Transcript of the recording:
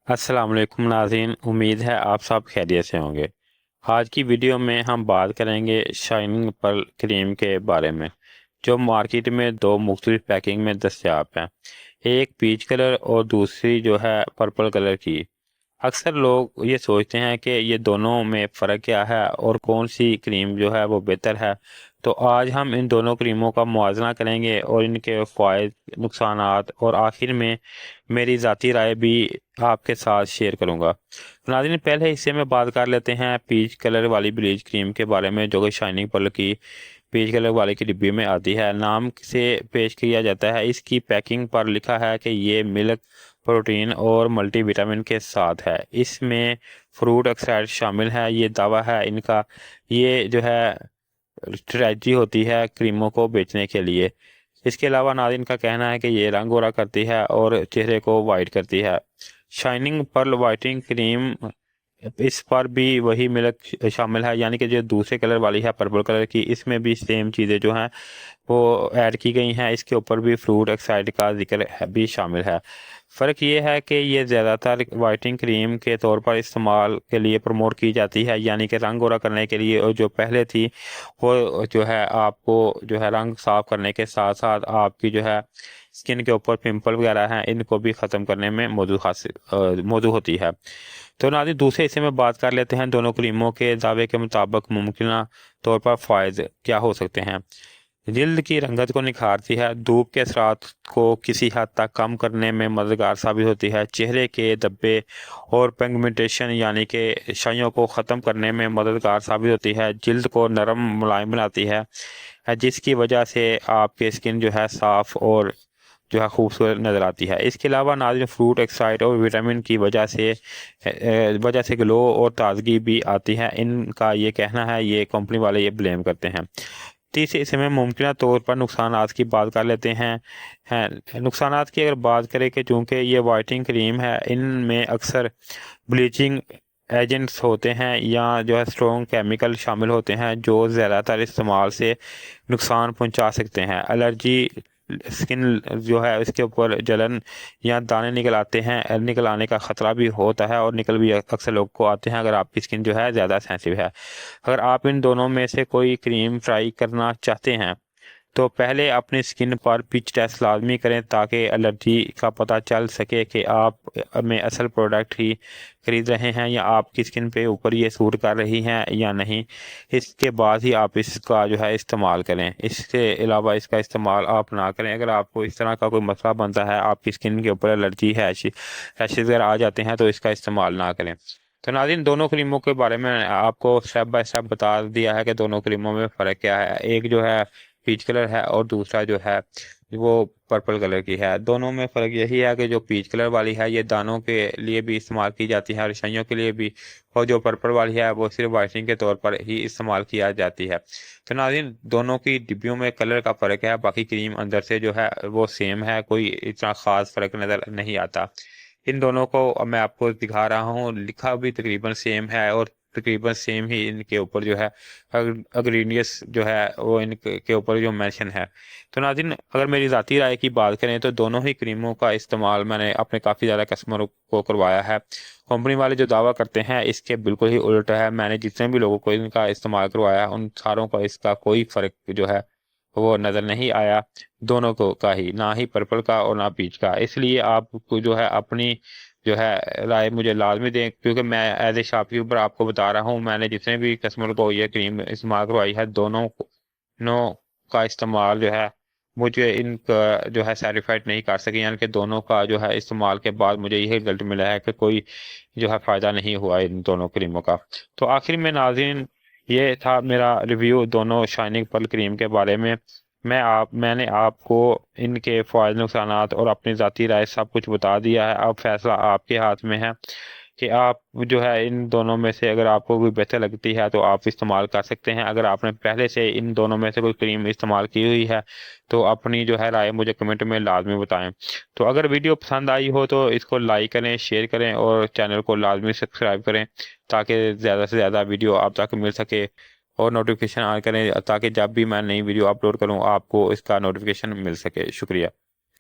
अस्सलाम वालेकुम नाज़रीन, उम्मीद है आप सब खैरियत से होंगे। आज की वीडियो में हम बात करेंगे शाइनिंग पर्ल क्रीम के बारे में, जो मार्केट में दो मुख्तलिफ पैकिंग में दस्तयाब हैं। एक पीच कलर और दूसरी जो है पर्पल कलर की। अक्सर लोग ये सोचते हैं कि ये दोनों में फ़र्क क्या है और कौन सी क्रीम जो है वो बेहतर है। तो आज हम इन दोनों क्रीमों का मुआवजा करेंगे और इनके फ़ायदे, नुकसानात और आखिर में मेरी ज़ाती राय भी आपके साथ शेयर करूंगा। नाज़रीन, पहले हिस्से में बात कर लेते हैं पीच कलर वाली ब्लीच क्रीम के बारे में, जो कि शाइनिंग पर्ल की पीच कलर वाले की डिब्बी में आती है। नाम से पेश किया जाता है, इसकी पैकिंग पर लिखा है कि ये मिल्क, प्रोटीन और मल्टीविटामिन के साथ है। इसमें फ्रूट एक्सट्रैक्ट शामिल है, ये दावा है इनका। ये जो है स्ट्रेटजी होती है क्रीमों को बेचने के लिए। इसके अलावा नाज़रीन का कहना है कि ये रंग गोरा करती है और चेहरे को वाइट करती है। शाइनिंग पर्ल वाइटनिंग क्रीम, इस पर भी वही मिल्क शामिल है, यानी कि जो दूसरे कलर वाली है पर्पल कलर की, इसमें भी सेम चीज़ें जो हैं वो ऐड की गई हैं। इसके ऊपर भी फ्रूट एक्साइड का जिक्र भी शामिल है। फ़र्क ये है कि ये ज़्यादातर वाइटनिंग क्रीम के तौर पर इस्तेमाल के लिए प्रमोट की जाती है, यानी कि रंग गोरा करने के लिए, और जो पहले थी वो जो है आपको जो है रंग साफ करने के साथ साथ आपकी जो है स्किन के ऊपर पिंपल वगैरह हैं इनको भी ख़त्म करने में मौजूद होती है। तो नाज़रीन, दूसरे हिस्से में बात कर लेते हैं दोनों क्रीमों के दावे के मुताबिक मुमकिन तौर पर फ़ायदे क्या हो सकते हैं। जिल्द की रंगत को निखारती है, धूप के असरात को किसी हद तक कम करने में मददगार साबित होती है, चेहरे के धब्बे और पिगमेंटेशन यानी कि शाइयों को ख़त्म करने में मददगार साबित होती है, जिल्द को नरम मुलायम बनाती है, जिसकी वजह से आपकी स्किन जो है साफ़ और जो है खूबसूरत नज़र आती है। इसके अलावा नाज़रीन, फ्रूट एक्साइड और विटामिन की वजह से ग्लो और ताजगी भी आती है, इनका ये कहना है। ये कंपनी वाले ये ब्लेम करते हैं। तीसरे हिस्से में मुमकिन तौर पर नुकसानात की बात कर लेते हैं नुकसानात की अगर बात करें कि चूँकि ये वाइटनिंग क्रीम है, इनमें अक्सर ब्लीचिंग एजेंट्स होते हैं या जो है स्ट्रॉन्ग केमिकल शामिल होते हैं, जो ज़्यादातर इस्तेमाल से नुकसान पहुंचा सकते हैं। एलर्जी, स्किन जो है इसके ऊपर जलन या दाने निकल आने का ख़तरा भी होता है, और निकल भी अक्सर लोग को आते हैं अगर आपकी स्किन जो है ज़्यादा सेंसिटिव है। अगर आप इन दोनों में से कोई क्रीम ट्राई करना चाहते हैं तो पहले अपनी स्किन पर पिच टेस्ट लाजमी करें, ताकि एलर्जी का पता चल सके कि आप में असल प्रोडक्ट ही खरीद रहे हैं या आपकी स्किन पे ऊपर ये सूट कर रही हैं या नहीं। इसके बाद ही आप इसका जो है इस्तेमाल करें। इसके अलावा इसका इस्तेमाल आप ना करें। अगर आपको इस तरह का कोई मसला बनता है, आपकी स्किन के ऊपर एलर्जी है, रैशेज वगैरह आ जाते हैं, तो इसका इस्तेमाल ना करें। तो नाज़रीन, दोनों क्रीमों के बारे में आपको स्टेप बाय स्टेप बता दिया है कि दोनों क्रीमों में फ़र्क क्या है। एक जो है पीच कलर है और दूसरा जो है वो पर्पल कलर की है। दोनों में फ़र्क यही है कि जो पीच कलर वाली है ये दानों के लिए भी इस्तेमाल की जाती है, रशाइयों के लिए भी, और जो पर्पल वाली है वो सिर्फ वाइटनिंग के तौर पर ही इस्तेमाल किया जाती है। तो नाज़रीन, दोनों की डिब्बियों में कलर का फ़र्क है, बाकी क्रीम अंदर से जो है वो सेम है, कोई इतना ख़ास फ़र्क नज़र नहीं आता। इन दोनों को अब मैं आपको दिखा रहा हूँ, लिखा भी तकरीबन सेम है और तकरीबन सेम ही इनके ऊपर जो है इंग्रेडिएंट्स जो है वो इनके ऊपर जो मेंशन है। तो नाज़रीन, अगर मेरी ज़ाती राय की बात करें तो दोनों ही क्रीमों का इस्तेमाल मैंने अपने काफ़ी ज़्यादा कस्टमरों को करवाया है। कंपनी वाले जो दावा करते हैं इसके बिल्कुल ही उल्टा है। मैंने जितने भी लोगों को इनका इस्तेमाल करवाया है उन सारों का इसका कोई फ़र्क जो है वो नज़र नहीं आया, दोनों को का ही, ना ही पर्पल का और ना पीच का। इसलिए आपको जो है अपनी जो है राय मुझे लाजमी दें, क्योंकि मैं एज ए शॉपकीपर आपको बता रहा हूँ, मैंने जितने भी कस्टमर को ये क्रीम इस्तेमाल करवाई है, दोनों का इस्तेमाल जो है मुझे इनका जो है सेटिस्फाइड नहीं कर सके, यानी कि दोनों का जो है इस्तेमाल के बाद मुझे यही रिजल्ट मिला है कि कोई जो है फ़ायदा नहीं हुआ इन दोनों क्रीमों का। तो आखिर में नाज़रीन, ये था मेरा रिव्यू दोनों शाइनिंग पर्ल क्रीम के बारे में। मैंने आपको इनके फ़ायदे, नुकसानात और अपनी ज़ाती राय सब कुछ बता दिया है। अब फैसला आपके हाथ में है कि आप जो है इन दोनों में से अगर आपको कोई बेहतर लगती है तो आप इस्तेमाल कर सकते हैं। अगर आपने पहले से इन दोनों में से कोई क्रीम इस्तेमाल की हुई है तो अपनी जो है राय मुझे कमेंट में लाजमी बताएं। तो अगर वीडियो पसंद आई हो तो इसको लाइक करें, शेयर करें और चैनल को लाजमी सब्सक्राइब करें, ताकि ज़्यादा से ज़्यादा वीडियो आप तक मिल सके, और नोटिफिकेशन ऑन करें ताकि जब भी मैं नई वीडियो अपलोड करूं आपको इसका नोटिफिकेशन मिल सके। शुक्रिया।